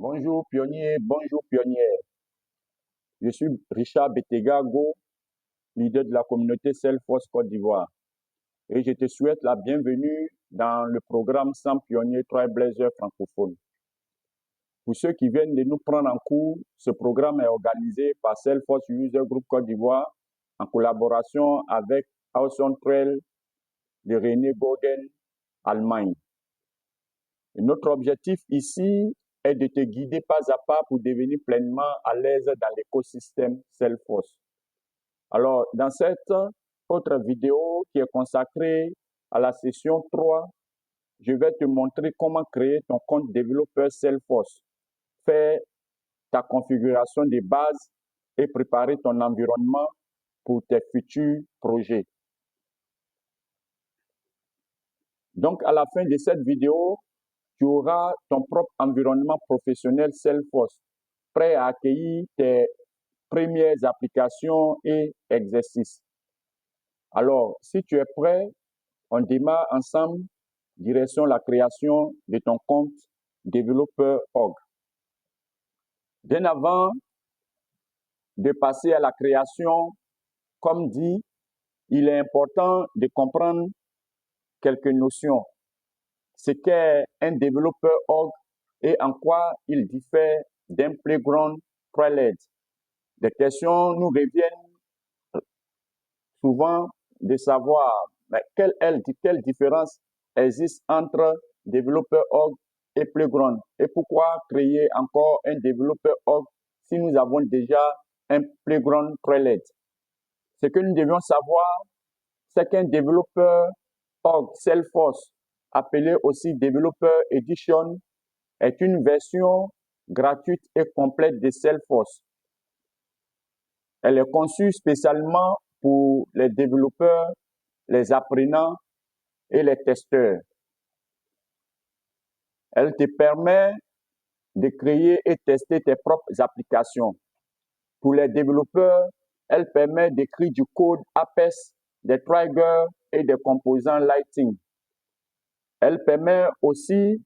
Bonjour pionnier, bonjour pionnière. Je suis Richard Betega-Go, leader de la communauté Salesforce Côte d'Ivoire. Et je te souhaite la bienvenue dans le programme 100 pionniers Trailblazers francophones. Pour ceux qui viennent de nous prendre en cours, ce programme est organisé par Salesforce User Group Côte d'Ivoire en collaboration avec House on Trail de René Bogen, Allemagne. Et notre objectif ici est de te guider pas à pas pour devenir pleinement à l'aise dans l'écosystème Salesforce. Alors, dans cette autre vidéo qui est consacrée à la session 3, je vais te montrer comment créer ton compte développeur Salesforce, faire ta configuration de base et préparer ton environnement pour tes futurs projets. Donc, à la fin de cette vidéo, tu auras ton propre environnement professionnel Salesforce, prêt à accueillir tes premières applications et exercices. Alors, si tu es prêt, on démarre ensemble, direction la création de ton compte développeur org. Bien avant de passer à la création, comme dit, il est important de comprendre quelques notions. Ce qu'est un développeur org et en quoi il diffère d'un playground trailhead. Des questions nous reviennent souvent de savoir quelle différence existe entre développeur org et playground et pourquoi créer encore un développeur org si nous avons déjà un playground trailhead. Ce que nous devions savoir, c'est qu'un développeur org Salesforce, appelé aussi Developer Edition, est une version gratuite et complète de Salesforce. Elle est conçue spécialement pour les développeurs, les apprenants et les testeurs. Elle te permet de créer et tester tes propres applications. Pour les développeurs, elle permet d'écrire du code Apex, des triggers et des composants Lighting. Elle permet aussi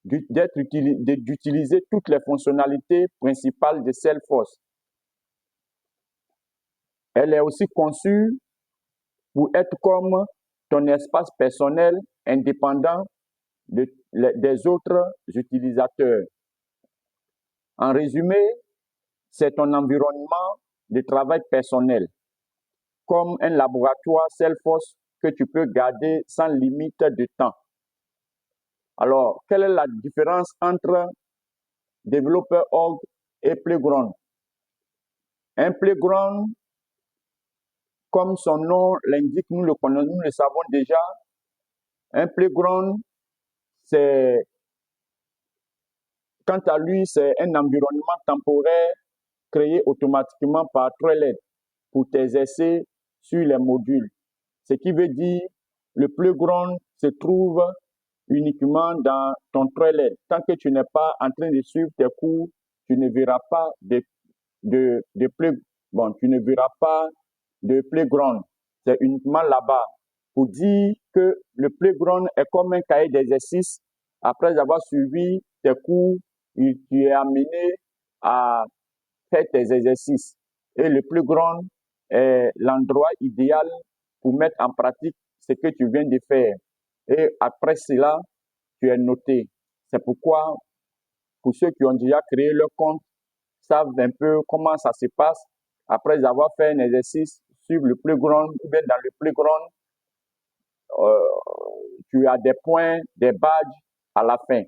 d'utiliser toutes les fonctionnalités principales de Salesforce. Elle est aussi conçue pour être comme ton espace personnel indépendant des autres utilisateurs. En résumé, c'est ton environnement de travail personnel, comme un laboratoire Salesforce que tu peux garder sans limite de temps. Alors, quelle est la différence entre développeur org et playground? Un playground, comme son nom l'indique, nous le connaissons, nous le savons déjà. Un playground, quant à lui, c'est un environnement temporaire créé automatiquement par Trailhead pour tes essais sur les modules. Ce qui veut dire le playground se trouve uniquement dans ton Trailhead. Tant que tu n'es pas en train de suivre tes cours, tu ne verras pas tu ne verras pas de playground. C'est uniquement là-bas. Pour dire que le playground est comme un cahier d'exercice. Après avoir suivi tes cours, tu es amené à faire tes exercices. Et le playground est l'endroit idéal pour mettre en pratique ce que tu viens de faire. Et après cela, tu es noté. C'est pourquoi, pour ceux qui ont déjà créé leur compte, savent un peu comment ça se passe. Après avoir fait un exercice sur le playground ou bien dans le playground, tu as des points, des badges à la fin.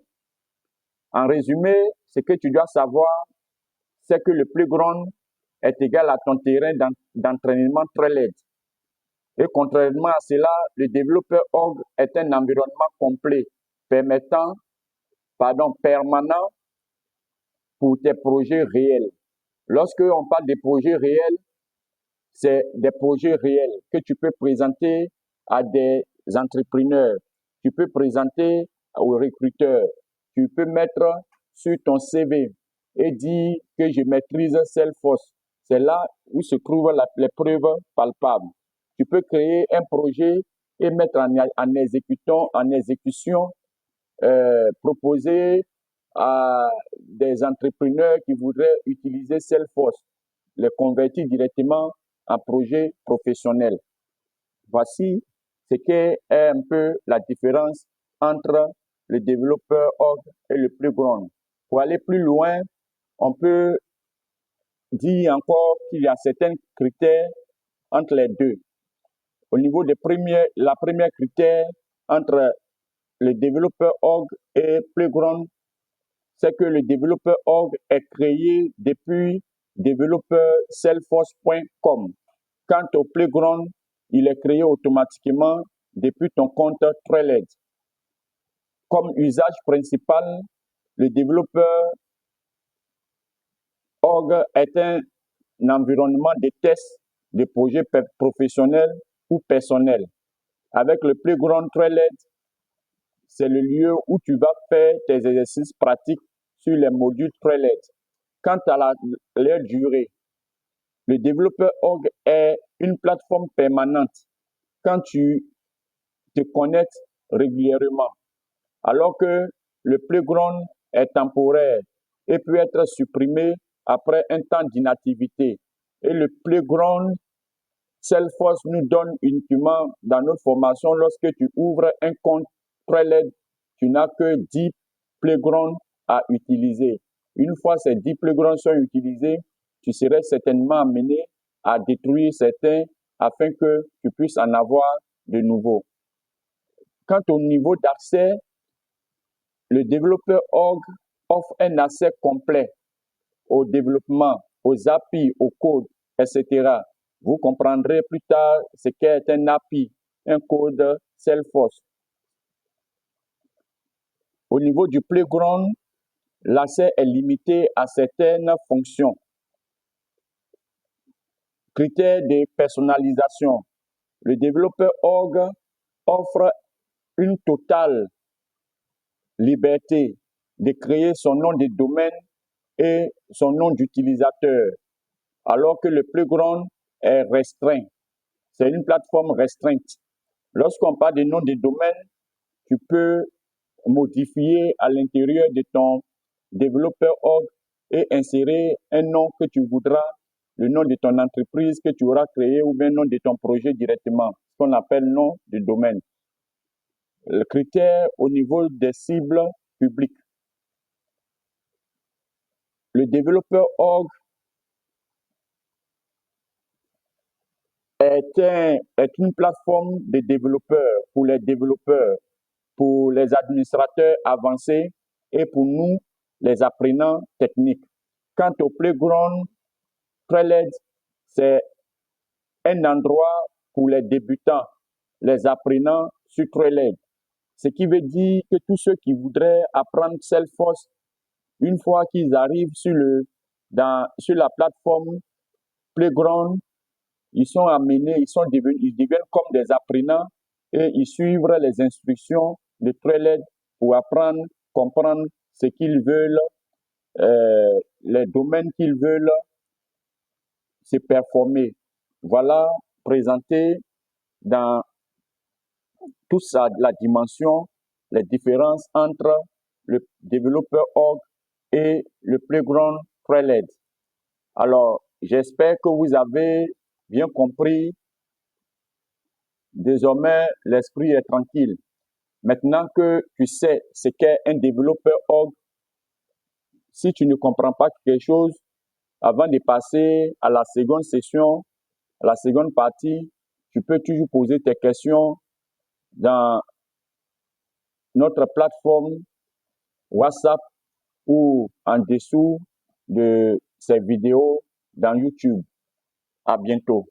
En résumé, ce que tu dois savoir, c'est que le playground est égal à ton terrain d'entraînement Trailhead. Et contrairement à cela, le développeur org est un environnement complet, permanent pour tes projets réels. Lorsque on parle des projets réels, c'est des projets réels que tu peux présenter à des entrepreneurs, tu peux présenter aux recruteurs, tu peux mettre sur ton CV et dire que je maîtrise Salesforce. C'est là où se trouvent les preuves palpables. Tu peux créer un projet et mettre en exécution, proposer à des entrepreneurs qui voudraient utiliser Salesforce, les convertir directement en projet professionnel. Voici ce qu'est un peu la différence entre le développeur org et le playground. Pour aller plus loin, on peut dire encore qu'il y a certains critères entre les deux. Au niveau des la première critère entre le développeur org et playground, c'est que le développeur org est créé depuis developersalesforce.com. Quant au playground, il est créé automatiquement depuis ton compte Trellead. Comme usage principal, le développeur org est un environnement de test de projets professionnels ou personnels. Avec le playground Trellead, c'est le lieu où tu vas faire tes exercices pratiques sur les modules Trellead. Quant à leur durée, le développeur org est une plateforme permanente quand tu te connectes régulièrement, alors que le playground est temporaire et peut être supprimé après un temps d'inactivité. Et le playground, Salesforce nous donne uniquement dans notre formation, lorsque tu ouvres un compte Trellead, tu n'as que 10 playgrounds à utiliser. Une fois ces 10 playgrounds sont utilisés, tu serais certainement amené à détruire certains afin que tu puisses en avoir de nouveaux. Quant au niveau d'accès, le développeur org offre un accès complet au développement, aux API, au code, etc. Vous comprendrez plus tard ce qu'est un API, un code Salesforce. Au niveau du playground, l'accès est limité à certaines fonctions. Critères de personnalisation. Le développeur org offre une totale liberté de créer son nom de domaine et son nom d'utilisateur, alors que le playground est restreint. C'est une plateforme restreinte. Lorsqu'on parle de nom de domaine, tu peux modifier à l'intérieur de ton développeur org et insérer un nom que tu voudras, le nom de ton entreprise que tu auras créé ou bien le nom de ton projet directement, ce qu'on appelle nom de domaine. Le critère au niveau des cibles publiques. Le développeur org est une plateforme de développeurs, pour les développeurs, pour les administrateurs avancés et pour nous, les apprenants techniques. Quant au playground, Trellead, c'est un endroit pour les débutants, les apprenants sur Trellead. Ce qui veut dire que tous ceux qui voudraient apprendre Salesforce, une fois qu'ils arrivent sur la plateforme Playground, ils sont amenés, ils deviennent comme des apprenants et ils suivent les instructions de Trellead pour apprendre, comprendre ce qu'ils veulent, les domaines qu'ils veulent se performer. Voilà présenté dans toute la dimension, les différences entre le développeur org et le playground Trellead. Alors, j'espère que vous avez bien compris. Désormais, l'esprit est tranquille. Maintenant que tu sais ce qu'est un développeur org, si tu ne comprends pas quelque chose, avant de passer à la seconde session, à la seconde partie, tu peux toujours poser tes questions dans notre plateforme WhatsApp ou en dessous de ces vidéos dans YouTube. À bientôt.